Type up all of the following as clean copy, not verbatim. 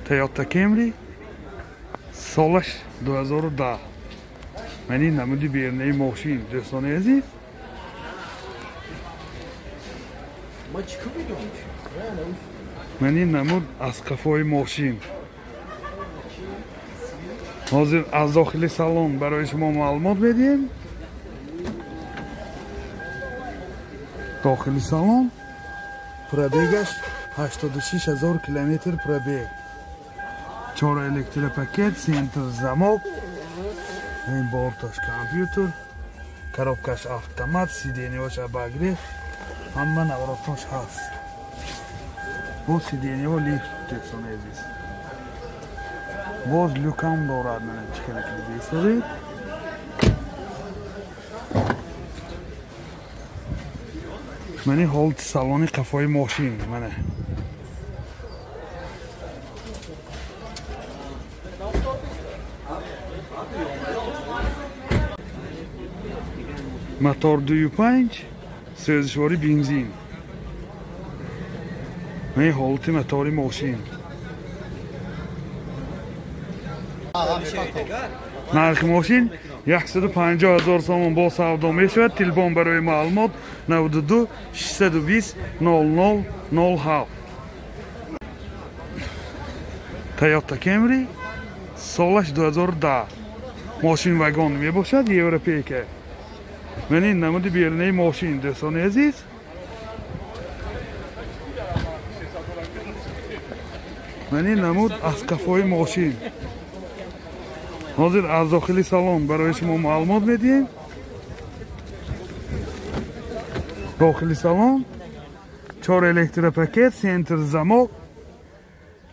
Toyota Camry солаш 2010. Мани намуди бернаи мошин дӯстони азиз. Мани намуд аз қафои мошин. ҳозир аз дохили салон барои шумо маълумот медиҳем. дохили салон пробегаш 86000 километр пробег. 4 электропакет, центр замок, ин борташ компьютер, коробкаш автомат, сиденьёш обогрев, ҳама навратош ҳаст. бо сиденьё лифт дӯстони азиз. боз люкам дорад. мана чӣ хеле бисорӣ. мани ҳолати салони қафои мошин мана. мотор 2.5 сӯзишвори бензин. мани ҳолати мотори мошин. нархи мошин 150000 сомон бо савдо мешавад. телефон барои маълумот 92 620 0007. Toyota Camry солаш 2010. мошин вагон мебошад, европейка. мани намуди бернаи мошин дӯстони азиз. мани намуд аз қафои мошин. ҳозир аз дохили салон барои шумо маълумот медиҳем. дохили салон 4 электропакет, центр замок,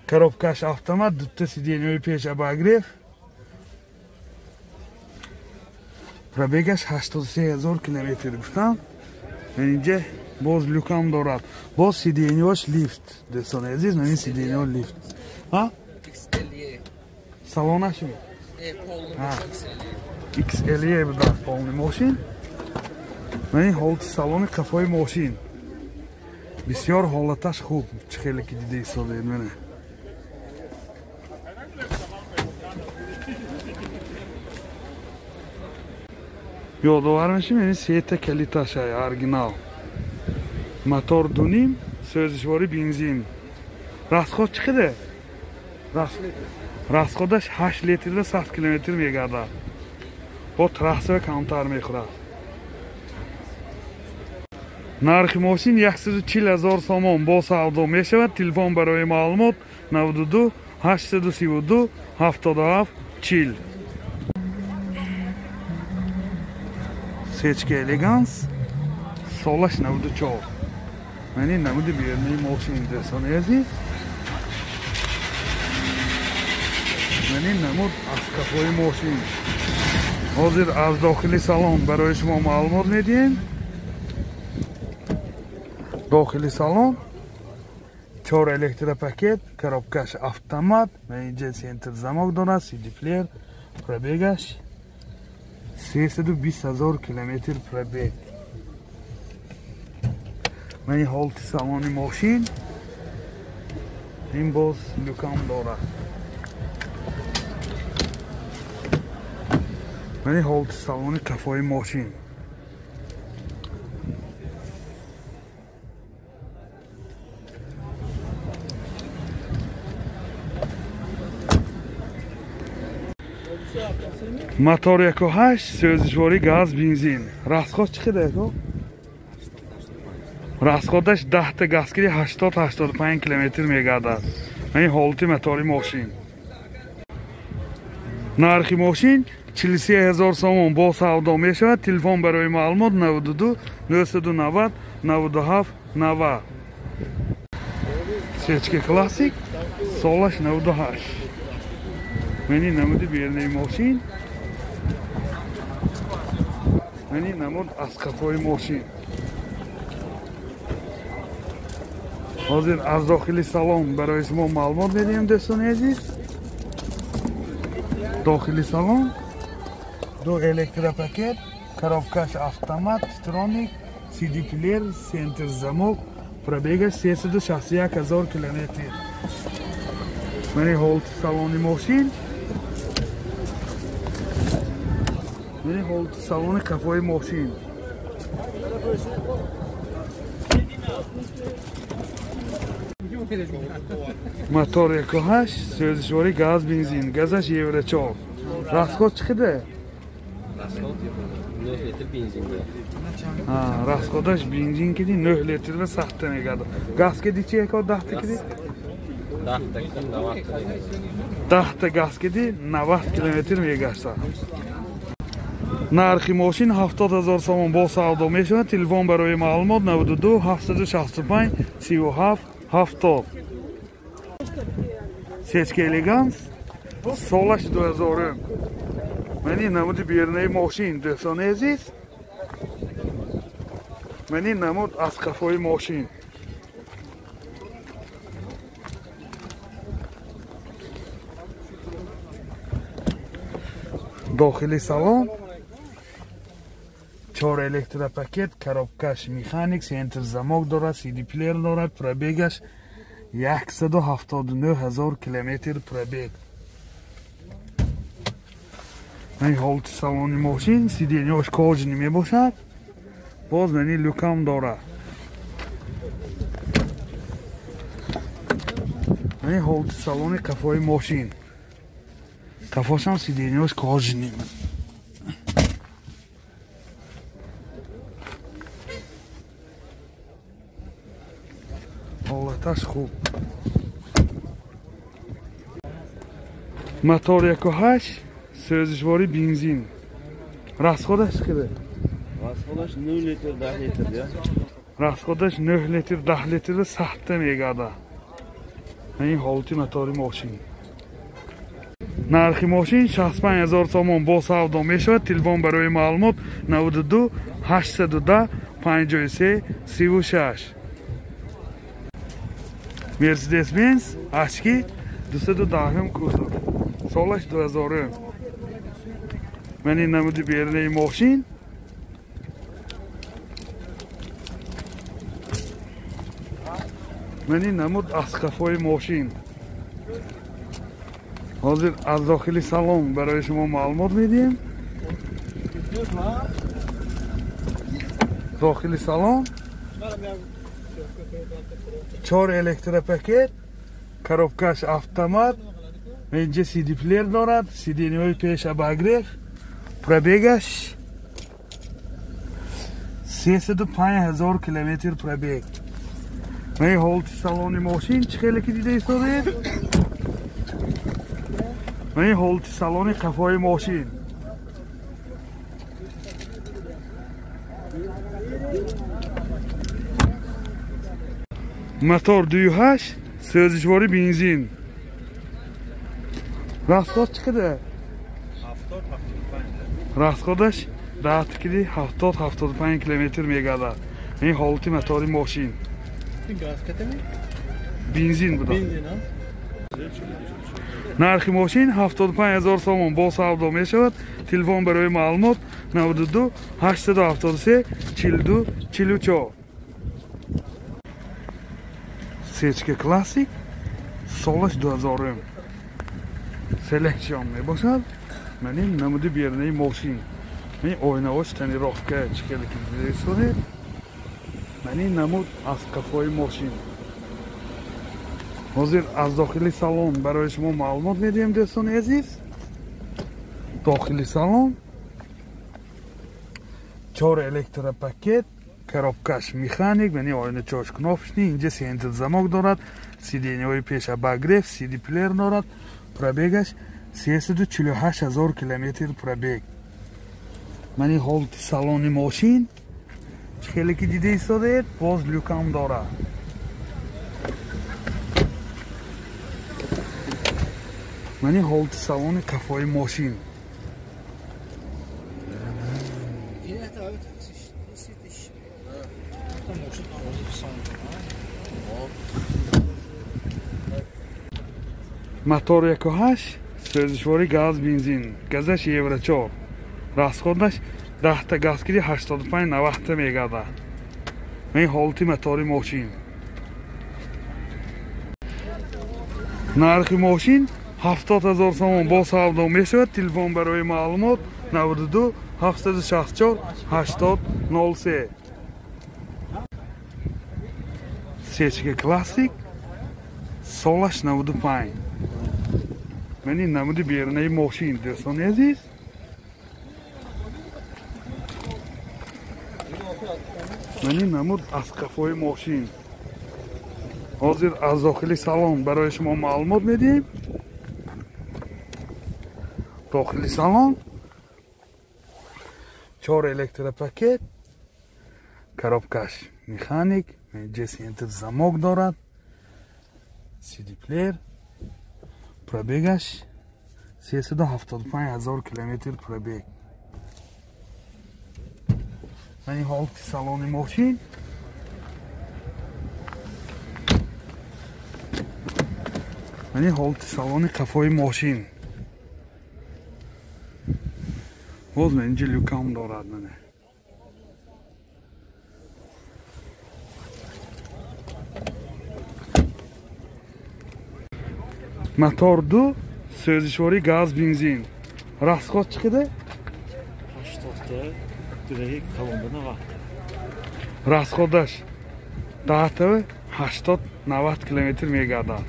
коробкаш автомат, дута сиденьёи пеш обогрев. пробегаш 83000 километр гуфтам. инҷа боз люкам дорад. боз сиденьёш лифт дӯстони азиз. мани сиденьё лифт. салонашо XLE буда полный мошин. мани ҳолати салони қафои мошин бисёр ҳолаташ хуб. чӣ хеле ки дида истодед. мана ёдовар мешӣ. мани сета калиташа оригинал. мотор 2.5 сӯзишвори бензин. расход чӣ қадар? расходаш 8 литрда 100 километр мегардад. бо трасса камтар мехӯрад. нархи мошин 140000 сомон бо савдо мешавад. телефон барои маълумот 92 832 77 40. сечка элеганс солаш 94. мани намуди бернаи мошин дӯстони азиз. мани намуд аз қафои мошин. ҳозир аз дохили салон барои шумо маълумот медиҳем. дохили салон 4 электропакет, коробкаш автомат, инҷа центр замок дорад, CD плеер, пробегаш 320000 километр пробег. мани ҳолати салони мошин ин боз люкам дорад. мани ҳолати салони қафои мошин. мотор 1.8 сӯзишвори газ бензин. расход чӣ қадар? расходаш 10 газгирӣ 80-85 километр мегардад. мани ҳолати мотори мошин. нархи мошин 43000 сомон бо савдо мешавад. телефон барои маълумот 92 990 97 90. сечка классик солаш 98. мани намуди бернаи мошин. мани намуд аз қафои мошин. ҳозир аз дохили салон барои шумо маълумот медиҳем дӯстони азиз. дохили салон 2 электропакет, коробкаш автомат, строник, CD плеер, центр замок, пробегаш 361000 километр. من حالت салони ماشین من حالت салони کفای ماشین мотор 1.8 سوزشواری گاز بنزین گازش یورو 4 расход چقدر расход 9 litr benzin ha расходаш бензин киди 9 litr va сахта мегада газ киди чи яко 10 та киди 10 та газ киди 90 км мегашта нархи мошин 70000 сомон бо савдо мешавад телефон барои маълумот 92 765 37 70 сечка элеганс солаш 2000 мани намуди бернаи мошин дӯстони азиз мани намуд аз қафои мошин дохили салон 4 электропакет коробкаш механик центр замок дорад CD плеер дорад пробегаш 179000 километр пробег این حالت салони ماشین سیدینیاش کاجنی می باشد باز منی لوکام داره این حالت салони کفای ماشین کفاش هم سیدینیاش کاجنی حالتش خوب мотор 1.8 سوزشواری بنزین расходаш چقدر расходаш 0 litr 10 litr ya расходаш 9 litr 10 litr сахта мегада این حالتی мотори ماشین нархи ماشین 65000 сомон бо савдо мешавад телефон барои маълумот 92 810 53 36 Mercedes Benz очки 210 кузов солаш 2000 мани намуди бернаи мошин мани намуд аз қафои мошин ҳозир аз дохили салон барои шумо маълумот медиҳем дохили салон 4 электропакет коробкаш автомат инҷа CD плеер дорад сидениҳои пеша багреф пробегаш 305000 километр пробег мани ҳолати салони мошин чӣ хеле ки дида истодед мани ҳолати салони қафои мошин мотор 2.8 сӯзишвори бензин расход чиқадар расходаш 10 киди 70-75 километр мегардад ин ҳолати мотори мошин бензин буда нархи мошин 75000 сомон бо савдо мешавад телефон барои маълумот 92 873 42 44 сечка классик солаш 2000 селексион мебошад мани намуди бернаи мошин мани ойнаош тонировка чикелики дирексионе мани намуд аз қафои мошин ҳозир аз дохили салон барои шумо маълумот медиҳем дӯстони азиз дохили салон 4 электропакет коробкаш механик мани ойначош кнопочный инҷа центр замок дорад сидениҳои пеша багреф CD плеер дорад пробегаш 348000 километр пробег мани ҳолати салони мошин чӣ хеле ки дида истодед боз люкам дорад мани ҳолати салони кафои мошин мотор 1.8 сӯзишвори газ бензин газаш евро 4 расходаш 10 та газ киди 85-90 та мегардад ин ҳолати мотори мошин нархи мошин 70000 сомон бо савдо мешавад. Телефон барои маълумот 92 764 8003. Сечка классик солаш 95. Мани намуди бернаи мошин дӯстони азиз. мани намуд аз қафои мошин. ҳозир аз дохили салон барои шумо маълумот медиҳем. дохили салон 4 электропакет, коробкаш механик, G-Center замок дорад, CD плеер, пробегаш 375000 километр пробег. мани ҳолати салони мошин мани ҳолати салони қафои мошин. боз ман инҷа люкам дорад. мане мотор 2 сӯзишворӣ газ бензин. расход чӣ қадар? 80 direkt kalonda var. расходаш 10 80-90 километр мегардад.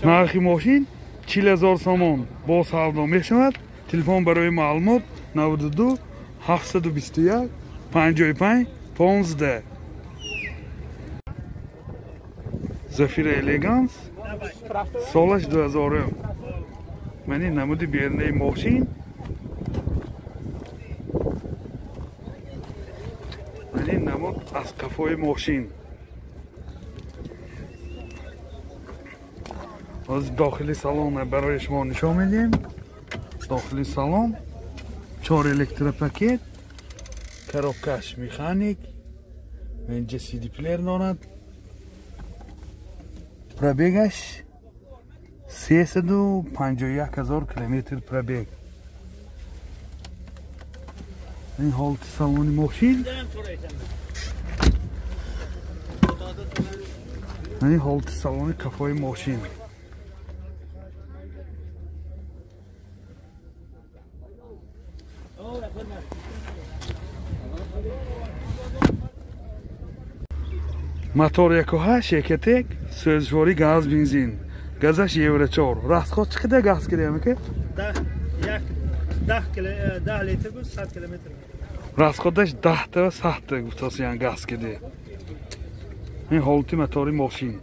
нархи мошин 40000 сомон бо савдо мешавад. телефон барои маълумот 92 721 55 15. зафира элеганс солаш 2000. мани намуди бернаи мошин. мани намуд аз қафои мошин. ҳозир дохили салон барои шумо нишон медиҳем. дохили салон 4 электропакет, коробкаш механик, инҷа CD плеер дорад. пробегаш 351000 километр пробег. ин ҳолати салони мошин. ин ҳолати салони қафои мошин. мотор 1.8 екатек сӯзишворӣ газ бензин. газаш евро 4. расход чӣ қадар газ кирем ка? 10 litr bu 100 kilometr. расходаш 10 та 100 гуфтасиян газ киде. ин ҳолати мотори мошин.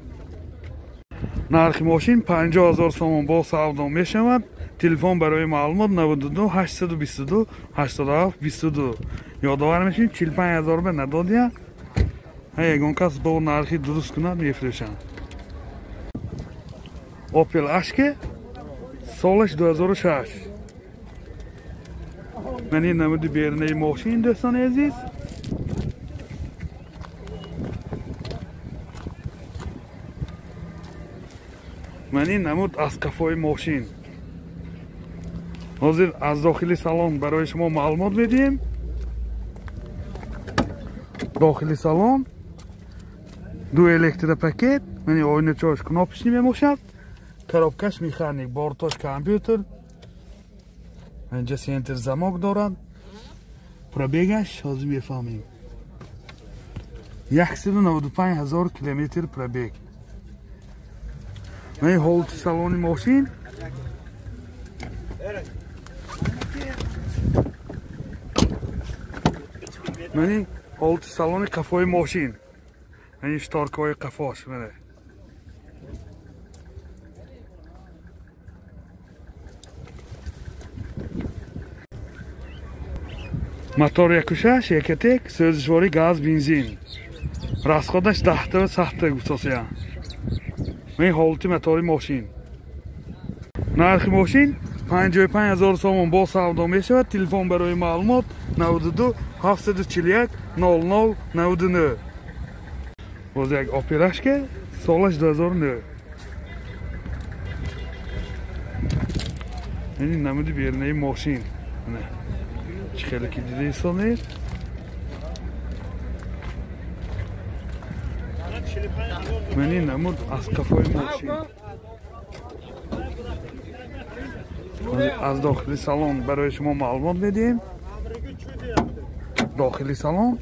нархи мошин 50000 сомон бо савдо мешавад. телефон барои маълумот 92 822 87 22. ёдовар мешавем 45000 ба надодия. ягон кас бо нархи дуруст кунад мефурӯшанд. Opel Ashke солаш 2006. мани намуди бернаи мошин дӯстони азиз. мани намуд аз қафои мошин. ҳозир аз дохили салон барои шумо маълумот медиҳем. дохили салон 2 электропакет, мани ойначош кнопочни мебошад. коробкаш механик, бортош компютер, инҷа G-Center замок дорад. пробегаш ҳозир мефаҳмем 195000 километр пробег. мани ҳолати салони мошин. мани ҳолати салони қафои мошин. мани шторкаҳои қафош мане. мотор 1.6 екатек сӯзишворӣ газ бензин. расходаш 10 та 100 гуфтасиян. мани ҳолати мотори мошин. нархи мошин 55000 сомон бо савдо мешавад. телефон барои маълумот 92 741 00 99. боз як Opel Ashke солаш 2009. ин намуди бернаи мошин. чӣ хеле ки дида истонед. من این نمود از کفای ماشین از داخلی سالن برای شما معلومات بدیم. داخلی سالن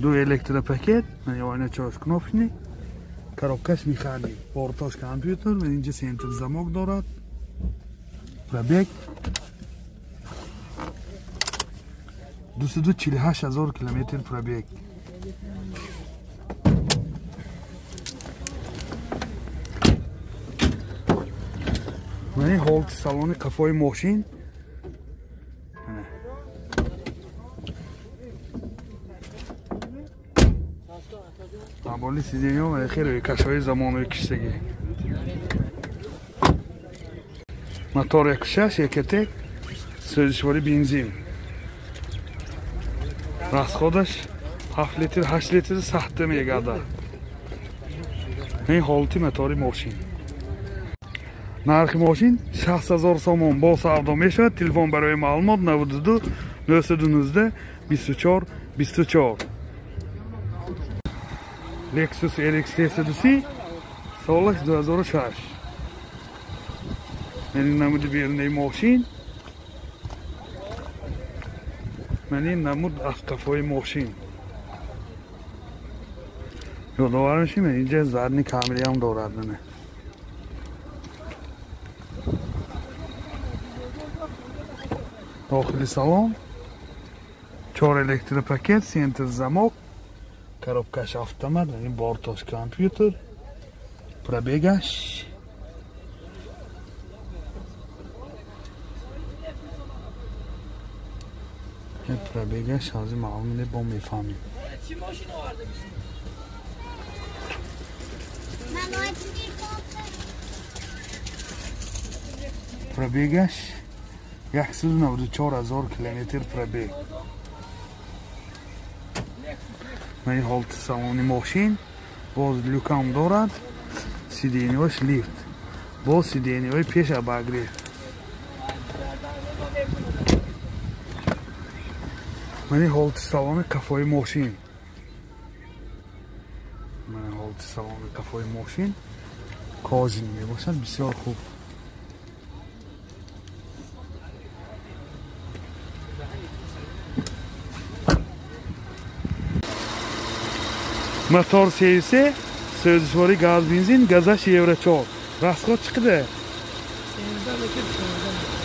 2 электропакет, на него началась кнопочный, коробка с механикой, портаж компьютер, اینجا سنتر замок دارد, пробег 248,000 километр пробег. من حالت سالن کفای ماشین بالی سیدینی و خیلی کشوی زمانوی کشتگی موتور 1.6 1.1 سوزشواری بنزین расходаш 7 литр 8 литр сахта мегардад. این حالتی мотори ماشین. нархи ماشین 60,000 сомон бо савдо мешавад. телефон барои маълумот 92 919 24 24. Lexus RX 330 солаш 2006. این نمود بیرونی ماشین. این نمود از کفای ماشین. یادآور میشیم اینجا زدنی کاملی هم دارد. نه داخلی سالن 4 электропакет, сентр замок, коробкаш автомат, бортаж компьютер, пробегаш пробегаш ҳозир маълум бо мефаҳмем. пробегаш 194,000 километр пробег. این حالت سالن ماشین باز لوکام دارد. سیدینی‌هاش لیفت با سیدینی‌های پیش بگیرید. این حالت سالن کفای ماشین. من حالت سالن کفای ماشین کاژین میباشد بسیار خوب. мотор 33 сӯзишвори газ бензин газаш евро 4. расход chiqdi?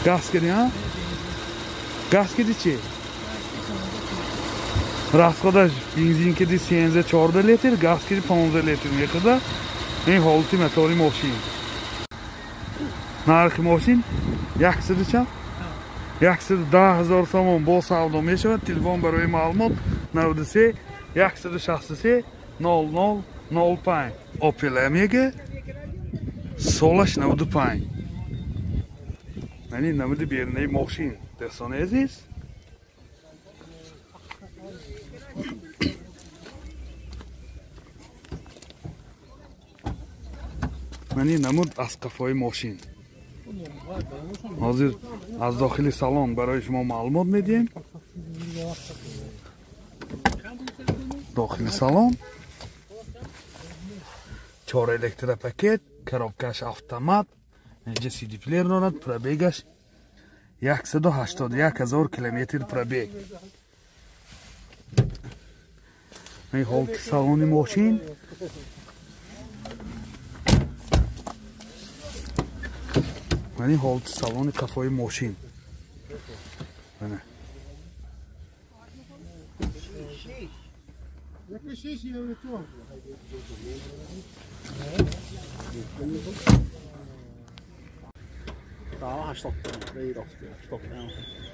gaz kedi ha? gaz kedi chi? расходаш бензин кеди 14 литр, gaz kedi 15 литр меқдор. این حالتی мотори ماشین. нархи ماشین 110,000 сомон бо савдо мешавад. телефон барои маълумот 93 163 0005. Opel Omega солаш 95. این نمود بیرونی ماشین. دوستان عزیز این نمود از کفای ماشین. حاضر از داخل سالن برای شما معلومات میدیم. داخل سالن 4 электропакет, коробкаш автомат, اینجا CD پلیر دارد. пробегаш 181,000 километр пробег. این حالت سالن ماشین. این حالت سالن کفای ماشین.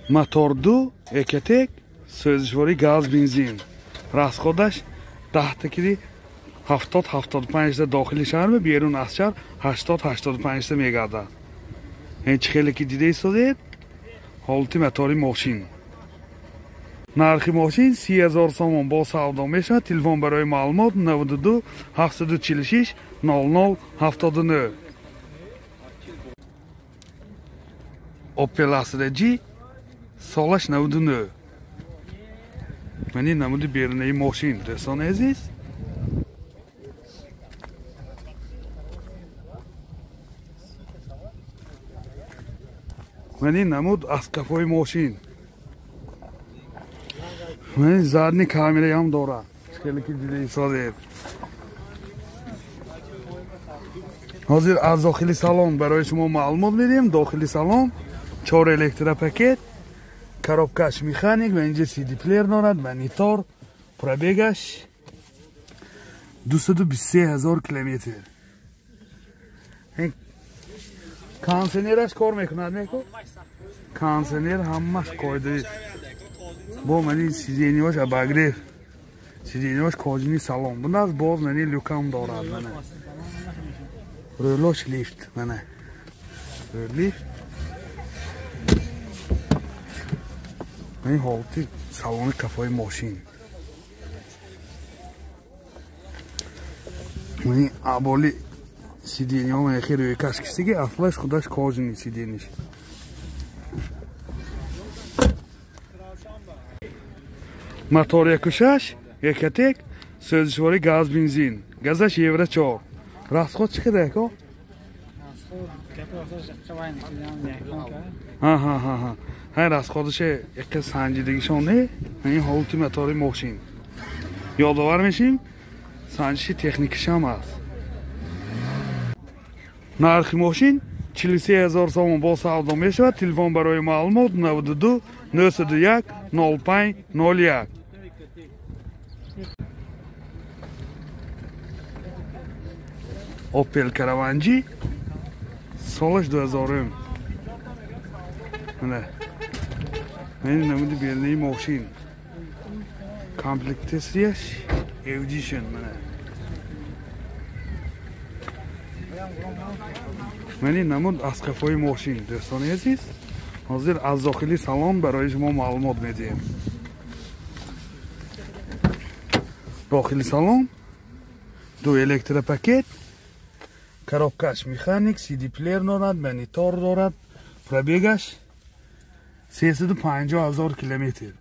мотор 2 1.1 сӯзишвори газ бензин. расходаш тахта киди 70-75 дохили шаҳр берун аз шаҳр 80-85 мегардад. این چه خیلی که دیده ایستادید حالتی мотори ماشین. нархи ماشین 30,000 сомон با سودا میشه. تلفن برای معلومات 92 746 00 79. Opel Astra G солаш 99. من این نمود بیرونی ماشین. دوستان عزیز من این نمود از کفای ماشین. من زدنی کامیره هم داره. خیلی که دیده سازید. حاضر از داخلی سالن برای شما معلومات میدیم. داخلی سالن 4 الکتروپاکت، коробкаш механик و اینجا سی دی پلیر دارد. مانیتور، پرابگش 223,000 کیلومتر. کانسنرش کار میکند نیکو؟ کانسنر همش قاعده است. با منی سیدینیوش اباگریف، سیدینیوش کاجنی سالن. بناز باز منی لوکام دارد منه. رولوش لیفت منه. لیفت. این حالتی سالن کفای ماشین. منی ابالی سیدینیو من خیلی روی کشکشتی که اصلش خودش کاجنی سیدینیش. موتور 1.6 1.1 سوزشواری گاز بنزین. گازش یورو 4. راسخود چقدر که؟ ها های راسخودش یک سنجیدگیشون نه. این حالتی موتور ماشین. یادآور میشیم سنجشی تکنیکش هم هست. نرخ ماشین 43,000 سوم با سودا می شود. تلفن برای معلومات 92 901 05 01. اوپل کراوانجی سالش 2000. نه من نمود بیرنی ماشین کامپلکتسیش ایوجیشن منی نمود از کفای ماشین. دوستان عزیز حاضر از داخلی سالن برای شما معلومات میدیم. داخلی سالن 2 الکتروپاکت، коробкаш механик، سی دی پلیر دارد، مانیتور دارد، پرابگش 350,000 کیلومتر.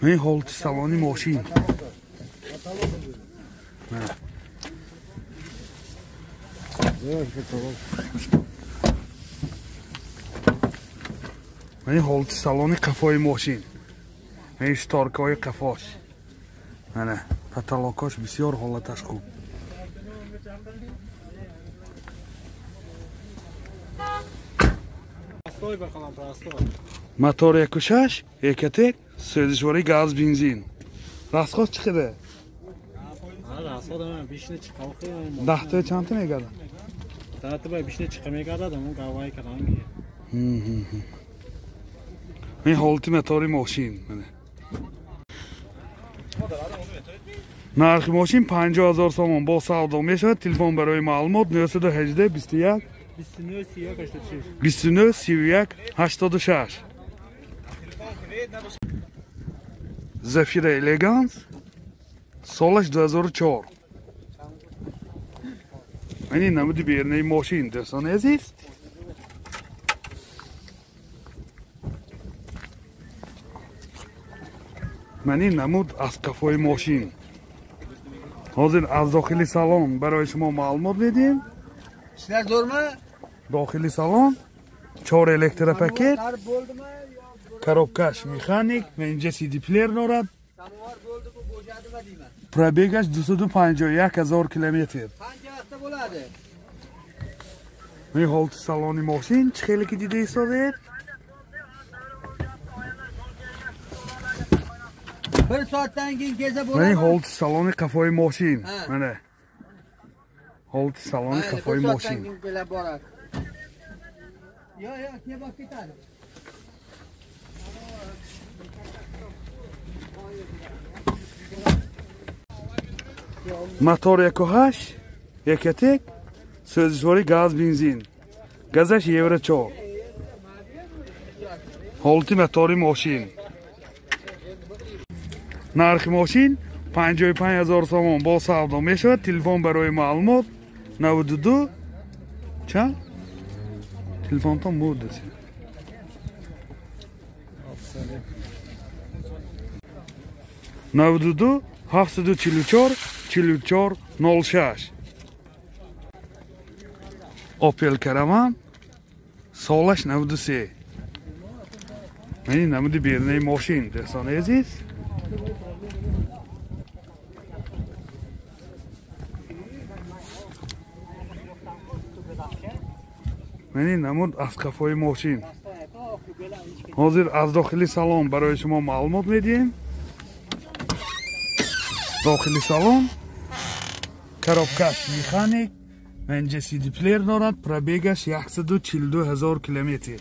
این حالت سالانی ماشین. این حالت سالانی قفای ماشین. این شتارکای قفاش. نه پتالاکاش بسیار حالتش خوب. موتور 1.6 1.1 سوزشواری گاز بنزین. راسخود چقدر؟ راسخود من بیشتر چیکار کنم؟ 10 تا چند تا میگه؟ 10 تا بیشتر چیکار میگه؟ اون گاوای کارانگی. این حالت موتور ماشین. نرخ ماشین 50,000 سوم با سودا می شود. تلفن برای معلومات 918 21 29 31 86. زفیر الگانس سالش 2004. این نمود بیرنی ماشین. دوستان عزیز من این نمود از کفای ماشین. حاضر از داخلی سالن برای شما معلومات میدیم. داخلی سالن 4 الکتروپاکت، коробкаш механик و اینجا سی دی پلیر دارد. پرابگش 251,000 کیلومتر. این حالت سالانی ماشین خیلی که دیده ایستادید. من حالت سالانی قفای ماشین. منه حالت سالانی قفای ماشین. موتور 1.8 1.1 سوزشواری گاز بنزین. گازش یورو 4. حالت موتور ماشین. نرخ ماشین 55,000 سوم با سودا می شود. تلفن برای معلومات 92 چند؟ تلفن تا مود 92 744 44 06. اوپل کراوان سالش 93. این نمود بیرونی ماشین دوستان عزیز. این نمود از کفای ماشین. حاضر از داخلی سالن برای شما معلومات میدیم. داخلی سالن коробкаш механик اینجا CD پلیر دارد. پرابیگش 142,000 کیلومتر.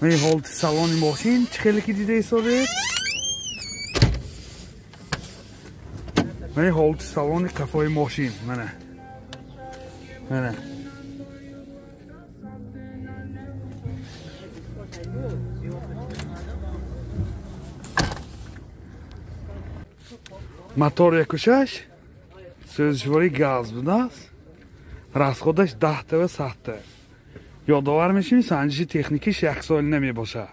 این حالت سالن ماشین چه خیلی که دیده ایستاده. این حالت سالن کفای ماشین منه. мотор 1.6 سوزشواری گاز بوده است. расходش 10 تا و 100 تا. یادآور میشیم سنجش تکنیکیش 1 سال نمی باشه.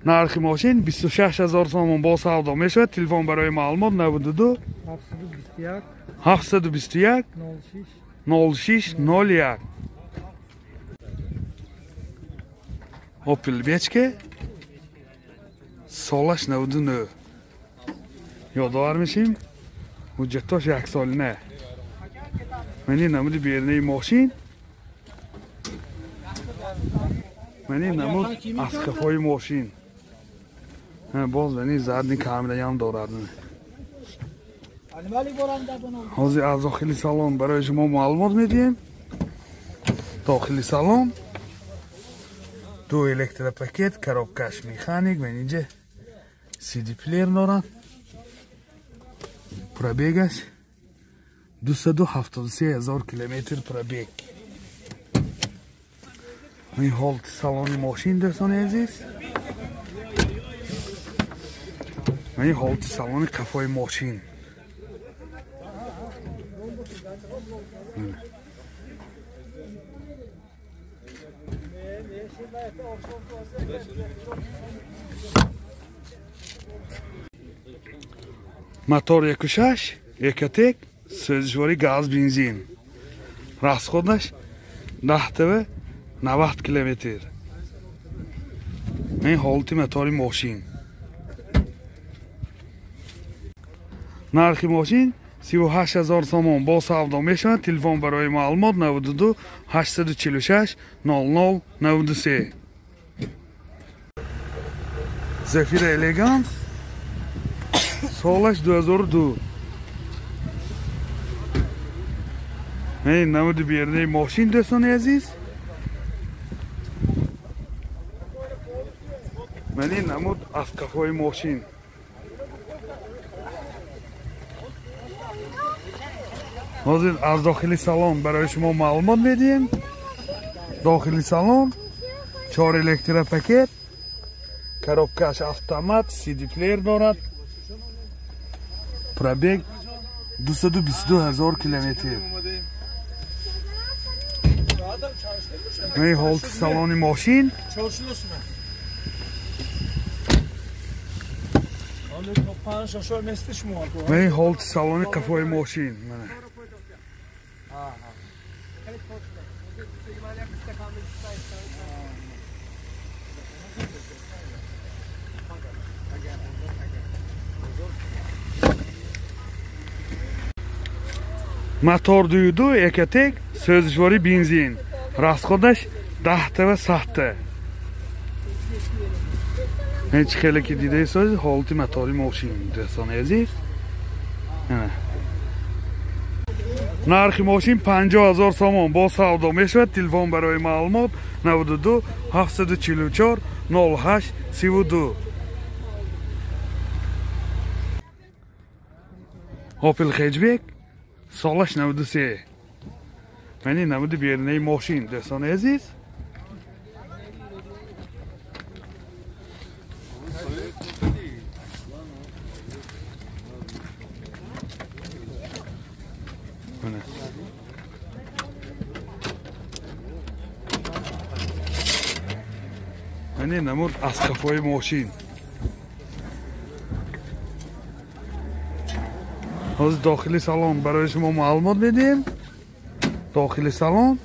نرخ ماشین 26,000 سوم با سودا میشه. تلفن برای معلومات 92 721 06 01. Opel Vechka سالش 99. یادآور میشیم حجتاش 1 سال نه. این نمود بیرونی ماشین. این نمود از کفای ماشین. باز این زردی کاملا هم دارد. حاضر از داخلی سالن برای شما معلومات میدیم. داخلی سالن 2 الکتروپاکت коробкаш механик و اینجا CD پلیر دارد. پرابیگش 273,000 کیلومتر پرابیگ. این حالت سالن ماشین دوستان عزیز. این حالت سالن کفای ماشین. мотор 1.6 екатек سوزشواری گاز بنزین. расходش 10 تا و 90 کیلومتر. این حالت мотори ماشین. نرخ ماشین 38,000 سوم با سودا میشود. تلفن برای معلومات 92 846 00 93. زفیر الگانس سالش 2002. این نمود بیرونی ماشین دوستان عزیز. این نمود از کفای ماشین. حاضر از داخلی سالن برای شما معلومات میدیم. داخلی سالن 4 الکتروپاکت коробкаш автомат CD پلیر دارد. پرابیگ 222,000 کیلومتر. این حالت سالن ماشین. این حالت سالن کفای ماشین. мотор 2.2 екатек سوزشواری بنزین. расходش 10 تا و 100 تا. هیچ خیلی که دیده ایستاد حالت мотори ماشین دوستان عزیز. نرخ ماشین 50,000 سوم با سودا میشود. تلفن برای معلومات 92 744 08 32. Opel Hatchback سالش 93. این نمود بیرونی ماشین دوستان عزیز. این نمود از کفای ماشین. حاضر داخلی سالن برای شما معلومات میدیم. داخل سالن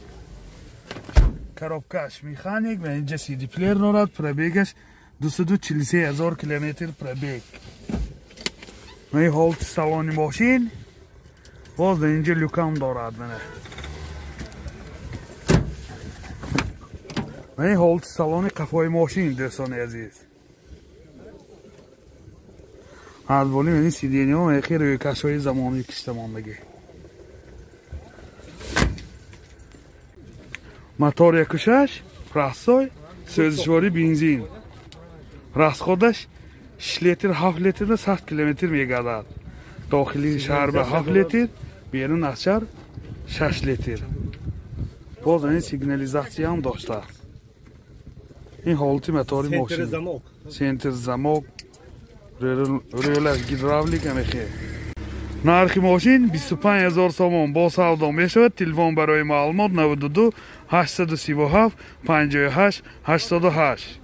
коробкаш механик و اینجا سی دی پلیر دارد. پرابیگش 243,000 کیلومتر پرابیگ. و این حالت سالن ماشین باز در اینجا لوکام دارد. و این حالت سالن قفای ماشین دوستان عزیز. از بالی من این سیدینی ها اخیر روی کشای زمانی کشتماندگی. موتور 1.6 راستای سوزشواری بنزین. راسخودش 6 لیتر 7 لیتر 100 کیلومتر میگردد. داخلی شهر به 7 لیتر بیرون از شهر 6 لیتر. باز این سیگنالیزاسیون هم داشته است. این حالتی موتور ماشین. سنتر زماک رولر گیدراولیک هم خیلی. نرخ ماشین 25,000 سوم با سودا می شود. تلفن برای معلومات 92 837 58 88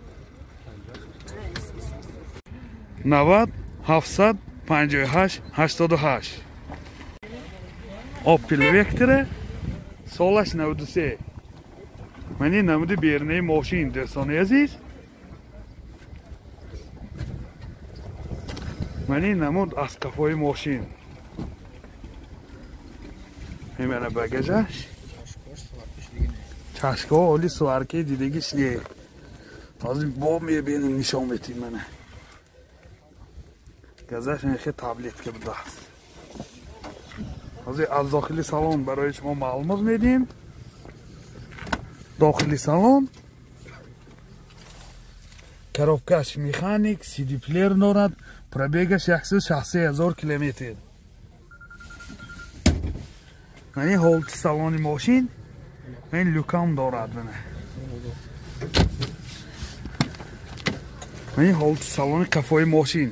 90 758 88. Opel Vectra سالش 93. من این نمود بیرنه ماشین دوستان عزیز. من این نمود از کفای ماشین. میمونه بگجش چشکا اولی سوارکی دیدگیش نیه. تازه با میبینیم نشان بیتیم منه گزش نخی تابلیت که بده است. تازه از داخلی سالن برای شما معلومات میدیم. داخلی سالن коробкаш مکانیک سی دی پلیر دارد. پرابیگش 160,000 کیلومتر. این حالت سالن ماشین این لوکام دارد. این حالت سالن کفای ماشین.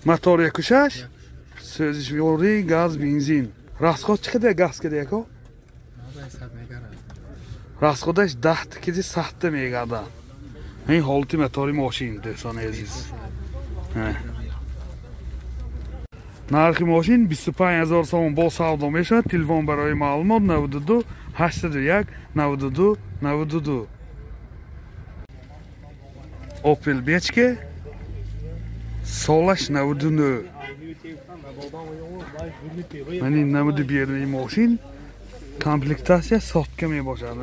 موتور 1.6 سوزشواری گاز بنزین. راسخود چقدر گاز کده یکو؟ راسخودش 10 کیلو سخت میگرده. این حالتی موتور ماشین دوستان عزیز. نرخ ماشین 25,000 سوم با سودا می شود. تلفن برای معلومات 92 801 92 92. اوپل بیچکه سالش 99. من این نمود بیرنی ماشین کامپلکتاسیا ساخته می باشد.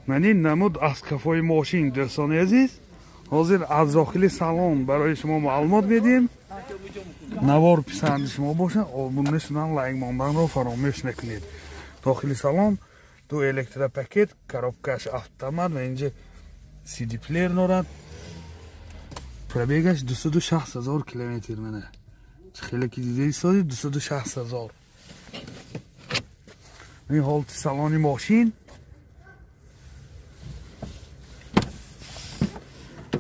من این نمود از کفای ماشین دوستان عزیز. حاضر از داخل سالن برای شما معلومات میدیم. نوار پسند شما باشه. آبون نشونن لایک ماندن رو فراموش نکنید. داخل سالن دو الکترا پاکت коробкаш автомат و اینجا سی دی پلیر دارد. پرابیگش 260,000 کیلومتر منه. خیلی که دیده ایستادی 260,000. این حالت سالن ماشین.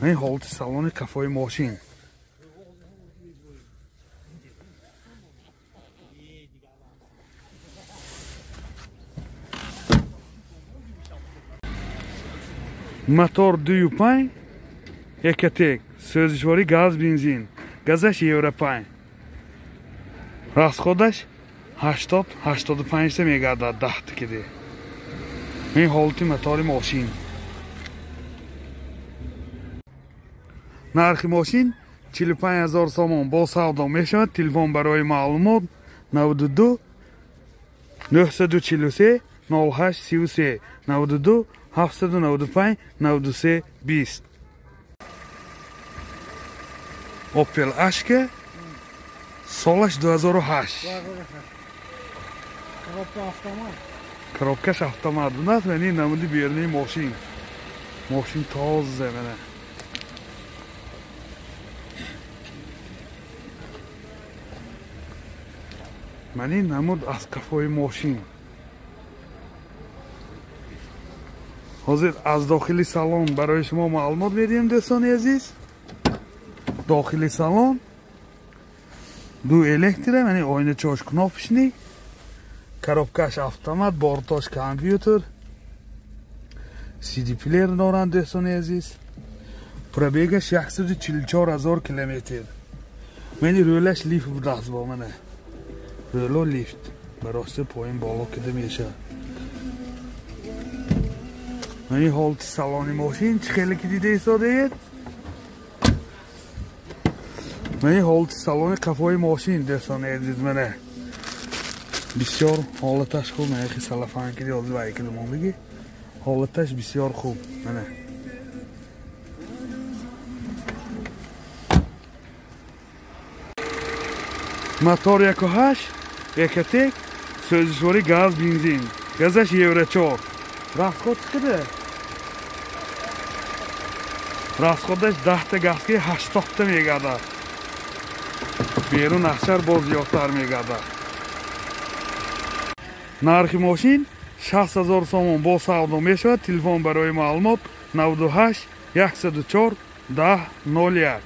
این حالت سالن کفای ماشین. موتور 2.5 یک سوزشواری گاز بنزین. گازش یورو 5. راسخودش 80-85 میگردد 10 کیلو. این حالتی موتور ماشین. نرخ ماشین 45,000 سوم با سودا می شود. تلفن برای معلومات 92 943 0833 92 795 93 20. اوپل اشکه سالش 2008. коробкаш автомат است و این نمودی بیرنی ماشین. ماشین تازه منه. من این نمود از کفای ماشین. حاضر از داخلی سالن برای شما معلومات میدیم دوستان عزیز. داخلی سالن دو الکتره یعنی آینه چاش کناپشنی коробкаш автомат بارتاش کامپیوتر CD player доранд дӯстони азиз. Пробегаш 144,000 километр. Мани рӯлаш лифт будааст бо мана. Рӯло лифт. Барости поин боло кида мешавад. Мани ҳолати салони мошин чӣ хеле ки дида истодаед? Мани ҳолати салони қафои мошин дӯстони азиз мана. Бисёр ҳолаташ хуб, мана хи салафан ки ёзӣ вай ки думондагӣ. Ҳолаташ бисёр хуб, мана. Мотор 1.8 Экотек, сӯзишворӣ газ бензин. Газаш евро 4. Расход чиқадар? Расходаш 10 та газки 80 та мегардад. Берун ахшар боз зиёдтар мегардад. Нархи мошин 60,000 сомон бо савдо мешавад. Телефон барои маълумот 98 104 10 01.